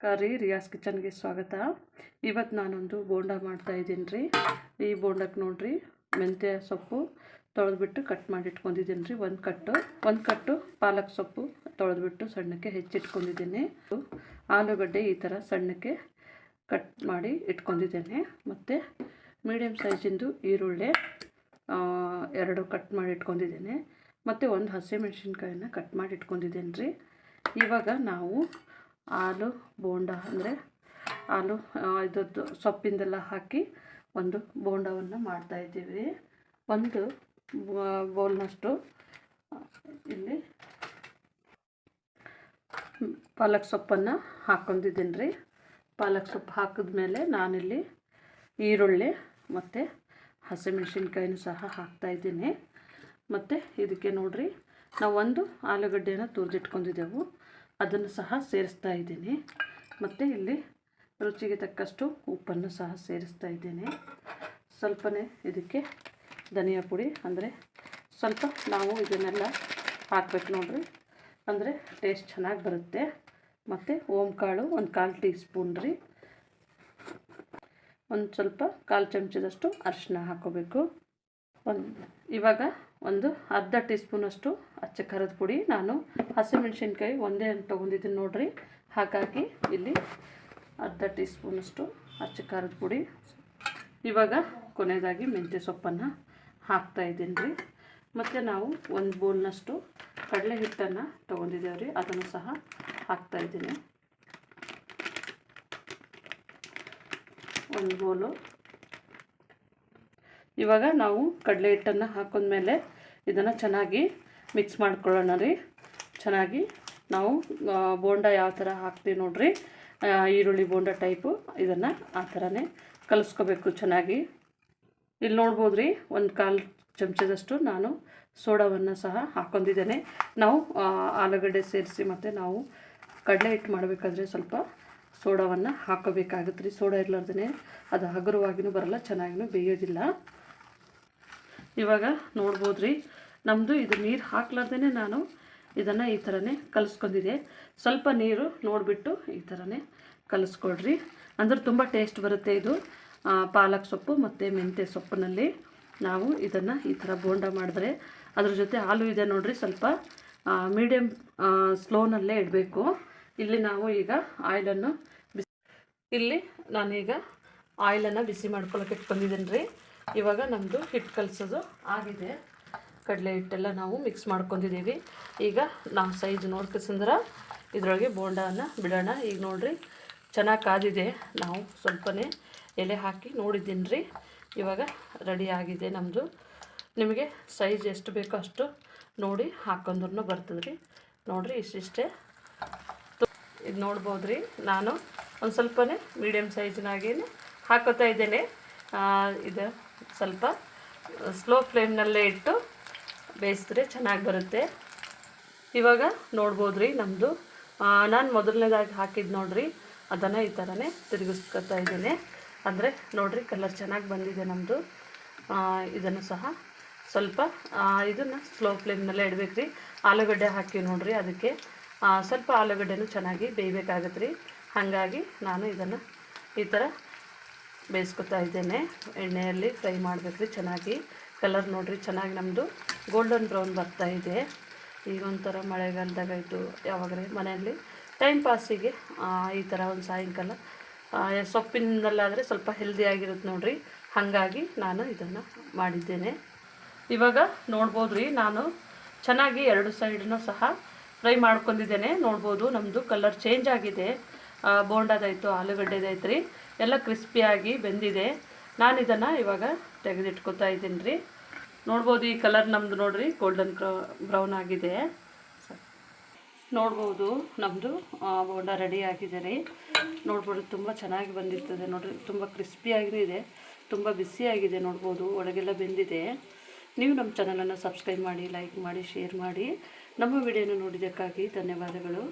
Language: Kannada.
ರಿಯಾಸ್ ಕಿಚನ್ಗೆ ಸ್ವಾಗತ. ಇವತ್ತು ನಾನೊಂದು ಬೋಂಡ ಮಾಡ್ತಾ ಇದ್ದೀನಿ ರೀ. ಈ ಬೋಂಡಕ್ಕೆ ನೋಡ್ರಿ ಮೆಂತ್ಯ ಸೊಪ್ಪು ತೊಳೆದ್ಬಿಟ್ಟು ಕಟ್ ಮಾಡಿ ಇಟ್ಕೊಂಡಿದ್ದೀನಿ ರೀ. ಒಂದು ಕಟ್ಟು ಪಾಲಕ್ ಸೊಪ್ಪು ತೊಳೆದ್ಬಿಟ್ಟು ಸಣ್ಣಕ್ಕೆ ಹೆಚ್ಚಿಟ್ಕೊಂಡಿದ್ದೀನಿ. ಆಲೂಗಡ್ಡೆ ಈ ಥರ ಸಣ್ಣಕ್ಕೆ ಕಟ್ ಮಾಡಿ ಇಟ್ಕೊಂಡಿದ್ದೇನೆ. ಮತ್ತು ಮೀಡಿಯಮ್ ಸೈಜಿಂದು ಈರುಳ್ಳಿ 2 ಕಟ್ ಮಾಡಿ ಇಟ್ಕೊಂಡಿದ್ದೇನೆ. ಮತ್ತು ಒಂದು ಹಸಿಮೆಣಸಿನ್ಕಾಯಿನ ಕಟ್ ಮಾಡಿ ಇಟ್ಕೊಂಡಿದ್ದೇನೆ ರೀ. ಇವಾಗ ನಾವು ಆಲೂ ಬೋಂಡ ಅಂದರೆ ಆಲೂ ಇದ್ದದ್ದು ಸೊಪ್ಪಿಂದೆಲ್ಲ ಹಾಕಿ ಒಂದು ಬೋಂಡವನ್ನು ಮಾಡ್ತಾಯಿದ್ದೀವಿ. ಒಂದು ಬೌಲ್ನಷ್ಟು ಇಲ್ಲಿ ಪಾಲಕ್ ಸೊಪ್ಪನ್ನು ಹಾಕ್ಕೊಂಡಿದ್ದೀನಿ ರೀ. ಪಾಲಕ್ ಸೊಪ್ಪು ಹಾಕಿದ್ಮೇಲೆ ನಾನಿಲ್ಲಿ ಈರುಳ್ಳಿ ಮತ್ತು ಹಸಿಮೆಣಸಿನ್ಕಾಯಿನೂ ಸಹ ಹಾಕ್ತಾಯಿದ್ದೀನಿ. ಮತ್ತು ಇದಕ್ಕೆ ನೋಡಿರಿ ನಾವು ಒಂದು ಆಲೂಗಡ್ಡೆನ ತುರಿದಿಟ್ಕೊಂಡಿದ್ದೆವು, ಅದನ್ನು ಸಹ ಸೇರಿಸ್ತಾ ಇದ್ದೀನಿ. ಮತ್ತು ಇಲ್ಲಿ ರುಚಿಗೆ ತಕ್ಕಷ್ಟು ಉಪ್ಪನ್ನು ಸಹ ಸೇರಿಸ್ತಾ ಇದ್ದೀನಿ. ಸ್ವಲ್ಪನೇ ಇದಕ್ಕೆ ಧನಿಯಾ ಪುಡಿ ಅಂದರೆ ಸ್ವಲ್ಪ ನಾವು ಇದನ್ನೆಲ್ಲ ಹಾಕ್ಬೇಕು ನೋಡಿರಿ, ಅಂದರೆ ಟೇಸ್ಟ್ ಚೆನ್ನಾಗಿ ಬರುತ್ತೆ. ಮತ್ತು ಓಂಕಾಳು ಒಂದು 1/4 ಟೀ ಸ್ಪೂನ್ ರೀ. ಒಂದು ಸ್ವಲ್ಪ 1/4 ಚಮಚದಷ್ಟು ಅರಿಶಿನ ಹಾಕ್ಕೋಬೇಕು. ಇವಾಗ ಒಂದು ಅರ್ಧ ಟೀ ಸ್ಪೂನಷ್ಟು ಅಚ್ಚ ಖಾರದ ಪುಡಿ, ನಾನು ಹಸಿಮೆಣಸಿನ್ಕಾಯಿ ಒಂದೇ ತೊಗೊಂಡಿದ್ದೀನಿ ನೋಡಿರಿ, ಹಾಗಾಗಿ ಇಲ್ಲಿ ಅರ್ಧ ಟೀ ಸ್ಪೂನಷ್ಟು ಅಚ್ಚ ಖಾರದ ಪುಡಿ. ಇವಾಗ ಕೊನೆಯದಾಗಿ ಮೆಂತ್ಯ ಸೊಪ್ಪನ್ನು ಹಾಕ್ತಾಯಿದ್ದೀನಿ ರೀ. ಮತ್ತು ನಾವು ಒಂದು ಬೌಲ್ನಷ್ಟು ಕಡಲೆ ಹಿಟ್ಟನ್ನು ತೊಗೊಂಡಿದ್ದೇವೆ ರೀ, ಅದನ್ನು ಸಹ ಹಾಕ್ತಾಯಿದ್ದೀನಿ. ಒಂದು ಬೌಲು. ಇವಾಗ ನಾವು ಕಡಲೆ ಹಿಟ್ಟನ್ನು ಹಾಕೊಂಡ್ಮೇಲೆ ಇದನ್ನು ಚೆನ್ನಾಗಿ ಮಿಕ್ಸ್ ಮಾಡ್ಕೊಳ್ಳೋಣ ರೀ. ಚೆನ್ನಾಗಿ ನಾವು ಬೋಂಡ ಯಾವ ಥರ ಹಾಕ್ತೀವಿ ನೋಡಿರಿ, ಈರುಳ್ಳಿ ಬೋಂಡ ಟೈಪು, ಇದನ್ನು ಆ ಥರನೇ ಕಲಿಸ್ಕೋಬೇಕು ಚೆನ್ನಾಗಿ. ಇಲ್ಲಿ ನೋಡ್ಬೋದು ರೀ, ಒಂದು 1/4 ಚಮಚದಷ್ಟು ನಾನು ಸೋಡಾವನ್ನು ಸಹ ಹಾಕ್ಕೊಂಡಿದ್ದೇನೆ. ನಾವು ಆಲೂಗಡ್ಡೆ ಸೇರಿಸಿ ಮತ್ತು ನಾವು ಕಡಲೆ ಹಿಟ್ಟು ಮಾಡಬೇಕಾದ್ರೆ ಸ್ವಲ್ಪ ಸೋಡಾವನ್ನು ಹಾಕೋಬೇಕಾಗುತ್ತೆ ರೀ. ಸೋಡಾ ಇರಲಾರ್ದೇ ಅದು ಹಗುರವಾಗಿಯೂ ಬರಲ್ಲ, ಚೆನ್ನಾಗಿಯೂ ಬೇಯೋದಿಲ್ಲ. ಇವಾಗ ನೋಡ್ಬೋದು ರೀ, ನಮ್ಮದು ಇದು ನೀರು ಹಾಕ್ಲಾರ್ದೇ ನಾನು ಇದನ್ನು ಈ ಥರನೇ ಕಲಿಸ್ಕೊಂಡಿದ್ದೆ. ಸ್ವಲ್ಪ ನೀರು ನೋಡಿಬಿಟ್ಟು ಈ ಥರನೇ ಕಲಿಸ್ಕೊಳ್ರಿ, ಅಂದ್ರೆ ತುಂಬ ಟೇಸ್ಟ್ ಬರುತ್ತೆ. ಇದು ಪಾಲಕ್ ಸೊಪ್ಪು ಮತ್ತು ಮೆಂತ್ಯ ಸೊಪ್ಪಿನಲ್ಲಿ ನಾವು ಇದನ್ನು ಈ ಥರ ಬೋಂಡ ಮಾಡಿದ್ರೆ, ಅದ್ರ ಜೊತೆ ಹಾಲು ಇದೆ ನೋಡಿರಿ, ಸ್ವಲ್ಪ ಮೀಡಿಯಮ್ ಸ್ಲೋನಲ್ಲೇ ಇಡಬೇಕು. ಇಲ್ಲಿ ನಾವು ಈಗ ಆಯಿಲನ್ನು ನಾನೀಗ ಆಯಿಲನ್ನು ಬಿಸಿ ಮಾಡ್ಕೊಳ್ಳೋಕೆ ಇಟ್ಕೊಂಡಿದ್ದೀನಿ ರೀ. ಇವಾಗ ನಮ್ಮದು ಹಿಟ್ಟು ಕಲಿಸೋದು ಆಗಿದೆ. ಕಡಲೆ ಹಿಟ್ಟೆಲ್ಲ ನಾವು ಮಿಕ್ಸ್ ಮಾಡ್ಕೊಂಡಿದ್ದೀವಿ. ಈಗ ನಾವು ಸೈಜ್ ನೋಡ್ಕಸಂದ್ರೆ ಇದರೊಳಗೆ ಬೋಂಡವನ್ನು ಬಿಡೋಣ. ಈಗ ನೋಡಿರಿ ಚೆನ್ನಾಗಿ ಕಾದಿದೆ. ನಾವು ಸ್ವಲ್ಪನೇ ಎಲೆ ಹಾಕಿ ನೋಡಿದ್ದೀನಿ ರೀ. ಇವಾಗ ರೆಡಿ ಆಗಿದೆ ನಮ್ಮದು. ನಿಮಗೆ ಸೈಜ್ ಎಷ್ಟು ಬೇಕೋ ಅಷ್ಟು ನೋಡಿ ಹಾಕೊಂಡ್ರೂ ಬರ್ತದೆ ರೀ. ನೋಡಿರಿ ಇಷ್ಟಿಷ್ಟೇ. ಇದು ನೋಡ್ಬೋದು ರೀ, ನಾನು ಒಂದು ಸ್ವಲ್ಪನೇ ಮೀಡಿಯಮ್ ಸೈಜ್ನಾಗೇ ಹಾಕೋತಾ ಇದ್ದೇನೆ. ಇದು ಸ್ವಲ್ಪ ಸ್ಲೋ ಫ್ಲೇಮ್ನಲ್ಲೇ ಇಟ್ಟು ಬೇಯಿಸಿದ್ರೆ ಚೆನ್ನಾಗಿ ಬರುತ್ತೆ. ಇವಾಗ ನೋಡ್ಬೋದು ರೀ ನಮ್ಮದು, ನಾನು ಮೊದಲನೇದಾಗಿ ಹಾಕಿದ್ದು ನೋಡಿರಿ, ಅದನ್ನು ಈ ಥರನೇ ತಿರುಗಿಸ್ಕೊತಾ ಇದ್ದೇನೆ. ಅಂದರೆ ನೋಡಿರಿ ಕಲರ್ ಚೆನ್ನಾಗಿ ಬಂದಿದೆ ನಮ್ಮದು. ಇದನ್ನು ಸಹ ಸ್ವಲ್ಪ ಇದನ್ನು ಸ್ಲೋ ಫ್ಲೇಮ್ನಲ್ಲೇ ಇಡಬೇಕು ರೀ. ಆಲೂಗಡ್ಡೆ ಹಾಕಿ ನೋಡಿರಿ, ಅದಕ್ಕೆ ಸ್ವಲ್ಪ ಆಲೂಗಡ್ಡೆನೂ ಚೆನ್ನಾಗಿ ಬೇಯಬೇಕಾಗತ್ತೆ ರೀ. ಹಾಗಾಗಿ ನಾನು ಇದನ್ನು ಈ ಥರ ಬೇಯಿಸ್ಕೊತಾ ಇದ್ದೇನೆ. ಎಣ್ಣೆಯಲ್ಲಿ ಫ್ರೈ ಮಾಡಬೇಕು ರೀ ಚೆನ್ನಾಗಿ. ಕಲರ್ ನೋಡಿರಿ ಚೆನ್ನಾಗಿ ನಮ್ಮದು ಗೋಲ್ಡನ್ ಬ್ರೌನ್ ಬರ್ತಾಯಿದೆ. ಈಗ ಒಂಥರ ಮಳೆಗಾಲದಾಗ ಇದು ಯಾವಾಗಲೇ ಮನೆಯಲ್ಲಿ ಟೈಮ್ ಪಾಸಿಗೆ ಈ ಥರ ಒಂದು ಸಾಯಂಕಾಲ ಸೊಪ್ಪಿನಲ್ಲಾದರೆ ಸ್ವಲ್ಪ ಹೆಲ್ದಿಯಾಗಿರುತ್ತೆ ನೋಡಿರಿ, ಹಾಗಾಗಿ ನಾನು ಇದನ್ನು ಮಾಡಿದ್ದೇನೆ. ಇವಾಗ ನೋಡ್ಬೋದು ರೀ, ನಾನು ಚೆನ್ನಾಗಿ 2 ಸೈಡನ್ನೂ ಸಹ ಫ್ರೈ ಮಾಡ್ಕೊಂಡಿದ್ದೇನೆ. ನೋಡ್ಬೋದು ನಮ್ಮದು ಕಲರ್ ಚೇಂಜ್ ಆಗಿದೆ. ಬೋಂಡದಾಯಿತು, ಆಲೂಗಡ್ಡೆದಾಯ್ತು ರೀ, ಎಲ್ಲ ಕ್ರಿಸ್ಪಿಯಾಗಿ ಬೆಂದಿದೆ. ನಾನು ಇದನ್ನು ಇವಾಗ ತೆಗೆದಿಟ್ಕೊತಾ ಇದ್ದೀನಿ ರೀ. ನೋಡ್ಬೋದು ಈ ಕಲರ್ ನಮ್ಮದು ನೋಡಿರಿ ಗೋಲ್ಡನ್ ಬ್ರೌನ್ ಆಗಿದೆ. ನೋಡ್ಬೋದು ನಮ್ಮದು ಬೋಂಡ ರೆಡಿ ಆಗಿದೆ ರೀ. ನೋಡ್ಬೋದು ತುಂಬ ಚೆನ್ನಾಗಿ ಬಂದಿರ್ತದೆ ನೋಡಿರಿ, ತುಂಬ ಕ್ರಿಸ್ಪಿಯಾಗಿಯೂ ಇದೆ, ತುಂಬ ಬಿಸಿಯಾಗಿದೆ. ನೋಡ್ಬೋದು ಒಳಗೆಲ್ಲ ಬೆಂದಿದೆ. ನೀವು ನಮ್ಮ ಚಾನಲನ್ನು ಸಬ್ಸ್ಕ್ರೈಬ್ ಮಾಡಿ, ಲೈಕ್ ಮಾಡಿ, ಶೇರ್ ಮಾಡಿ. ನಮ್ಮ ವಿಡಿಯೋನ ನೋಡಿದ್ದಕ್ಕಾಗಿ ಧನ್ಯವಾದಗಳು.